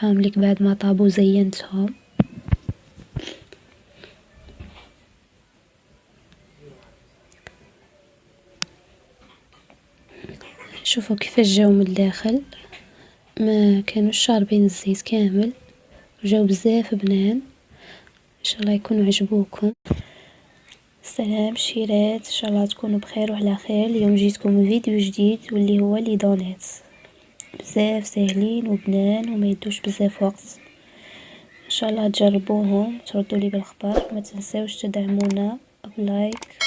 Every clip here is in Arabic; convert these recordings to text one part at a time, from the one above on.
نطيحهم لك بعد ما طابوا زينتهم. شوفوا كيفاش جاو من الداخل، ما كانوش شاربين الزيت كامل، جاو بزاف بنان. ان شاء الله يكونوا عجبوكم. سلام شيرات، ان شاء الله تكونوا بخير وعلى خير. اليوم جيتكم فيديو جديد واللي هو لي دونيت، بزاف ساهلين وبنان وما يدوش بزاف وقت. ان شاء الله تجربوهم تردوا لي بالاخبار. ما تنساوش تدعمونا بلايك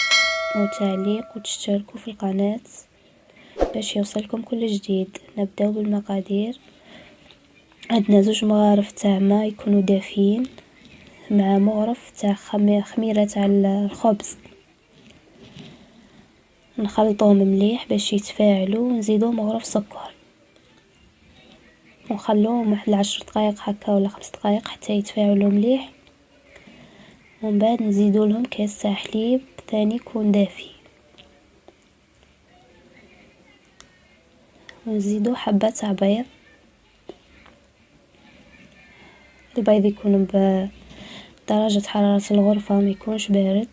وتعليق وتشتركوا في القناه باش يوصلكم كل جديد. نبداو بالمقادير. عندنا 2 مغارف تاع ماء يكونوا دافين مع مغرف تاع خميره تاع الخبز، نخلطوهم مليح باش يتفاعلوا، ونزيدو مغرف سكر ونخلوهم واحد 10 دقائق هكا ولا 5 دقائق حتى يتفاعلوا مليح. ومن بعد نزيدو لهم كاس تاع حليب ثاني يكون دافي، ونزيدو حبه تاع بيض. البيض يكون بدرجة حرارة الغرفة، ما يكونش بارد.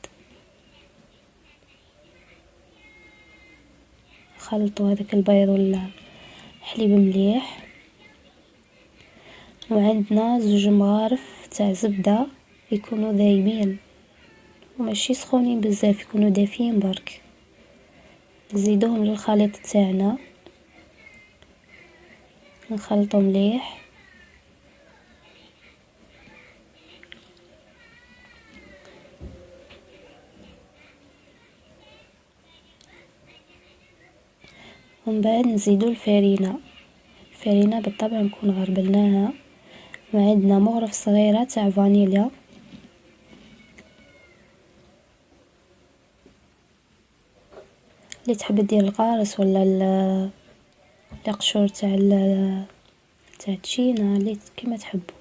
خلطوا هذاك البيض ولا حليب مليح. وعندنا 2 مغارف تاع زبدة يكونوا ذايبين وماشي سخونين بزاف، يكونوا دافيين برك. نزيدوهم للخليط تاعنا، نخلطوا مليح. ومن بعد نزيدو الفرينة بالطبع نكون غربلناها. وعندنا مغرف صغيرة تاع فانيليا، اللي تحب دير القارص ولا القشور تاع التشينا اللي كما تحبوا.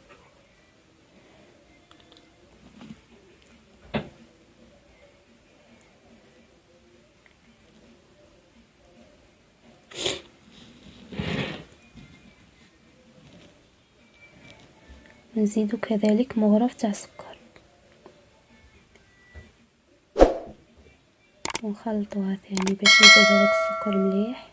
نزيدو كذلك مغرف تاع سكر ونخلطوها ثاني باش نزيدو داك السكر مليح.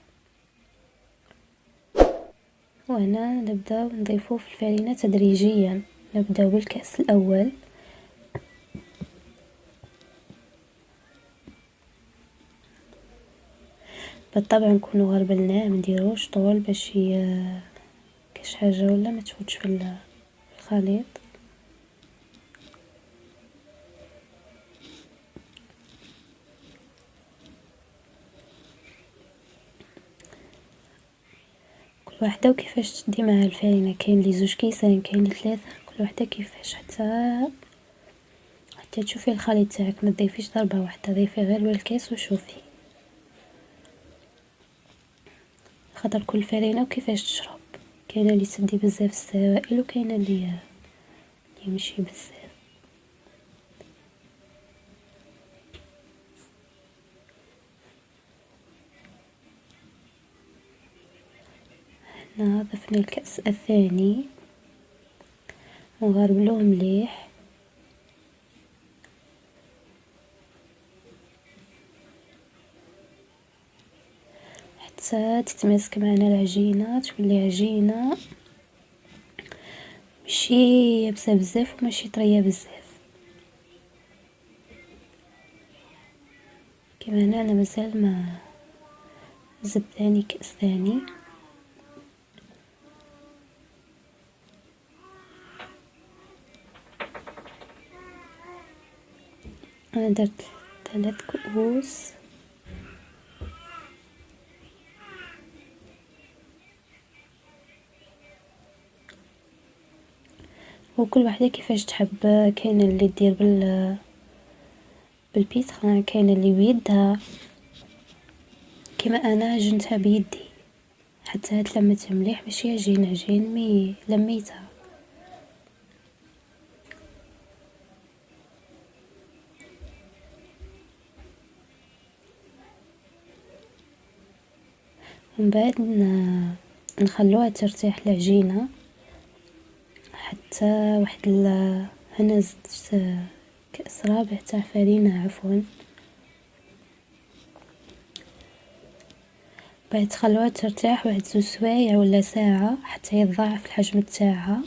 وهنا نبداو نضيفوه في الفرينة تدريجيا. نبداو بالكأس الاول، بالطبع نكونوا غربلناه، ما نديروش طول باش كاش حاجه ولا ما تفوتش في الخليط. كل واحده وكيفاش تدي معها الفرينه، كاين لي 2 كيسان، كاين لي 3، كل واحده كيفاش. حتى تشوفي الخليط تاعك، ما تضيفيش ضربه واحده، ضيفي غير بالكاس وشوفي، خاطر كل فرينه وكيفاش تشرب. كاينه اللي تدي بزاف السوائل وكاينه اللي يمشي بزاف. هنا ضفنا الكأس الثاني ونغربلوه مليح. حتى تتماسك معنا العجينه، تولي عجينه ماشي يابسه بزاف وماشي طريه بزاف. كما هنا انا مازال ما زدت ثاني كأس ثاني. انا درت 3 كؤوس. وكل واحده كيفاش تحب، كاين اللي دير بالبيتخان، كاين اللي بيدها، كما انا عجنتها بيدي حتى تلمت مليح، ماشي عجين مي لميتها. ومن بعد نخلوها ترتاح العجينه حتى واحد هنا زدت كأس رابع تاع فرينة عفوا. بعد تخلوها ترتاح واحد 2 سوايع ولا ساعة حتى يتضاعف الحجم تاعها.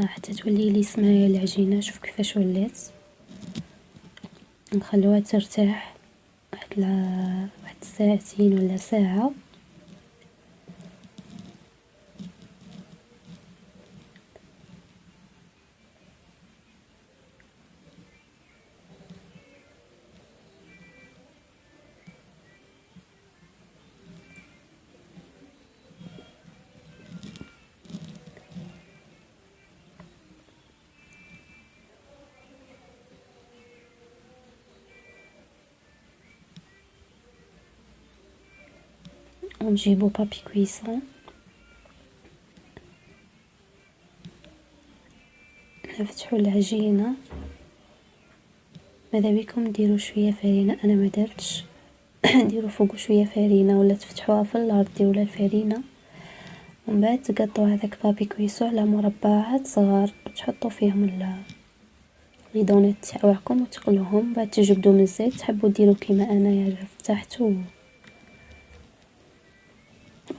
حتى تولي لي سماية العجينة. شوف كيفاش ولات. نخلوها ترتاح واحد ساعتين ولا ساعة. ونجيبو بابي كويسون نفتحو العجينة. ماذا بكم ديروا شوية فرينة، انا ما درتش. ديروا فوق شوية فرينة ولا تفتحوها في الارض ولا الفرينة، ومن بعد تقطعوا هذاك بابي كويسو على مربعات صغار وتحطوا فيهم البيضونات تاعكم وتقلوهم. بعد تجبدوا من الزيت. تحبوا ديروا كيما انايا فتحت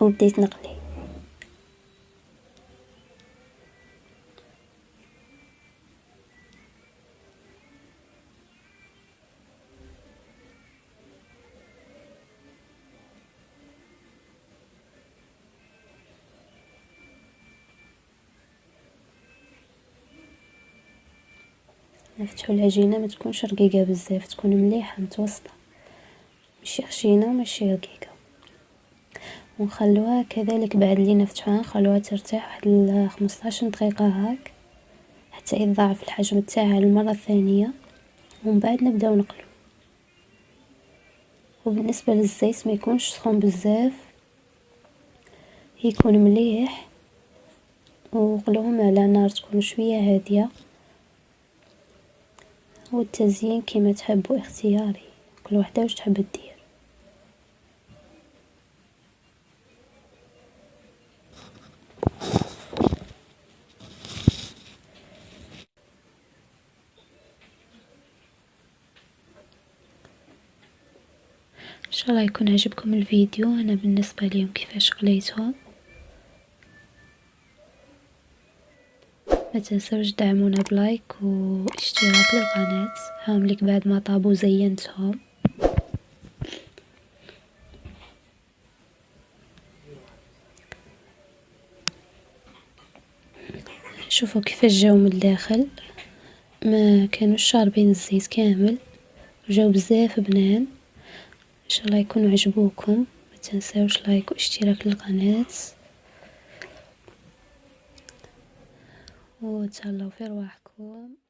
وبديت نقلي. نفتحوا العجينه ما تكونش رقيقه بزاف، تكون مليحه متوسطه، ماشي خشينه وماشي رقيقه. ونخلوها كذلك بعد اللي نفتحوها نخلوها ترتاح واحد 15 دقيقه هاك حتى يتضاعف الحجم تاعها المره الثانيه، ومن بعد نبداو نقلو. وبالنسبه للزيت ما يكونش سخون بزاف، يكون مليح، وقلوهم على نار تكون شويه هاديه. والتزيين كما تحبوا اختياري، كل وحده واش تحب دير. ان شاء الله يكون عجبكم الفيديو. انا بالنسبه ليهم كيفاش قليتهم. ما تنسوش دعمونا بلايك واشتراك للقناه. هاملك بعد ما طابوا زينتهم. شوفوا كيفاش جاو من الداخل، ما كانوش شاربين الزيت كامل، جاو بزاف بنان. ان شاء الله يكونوا عجبوكم. ما تنسوش لايك واشتراك للقناه، وتهلاو في رواحكم.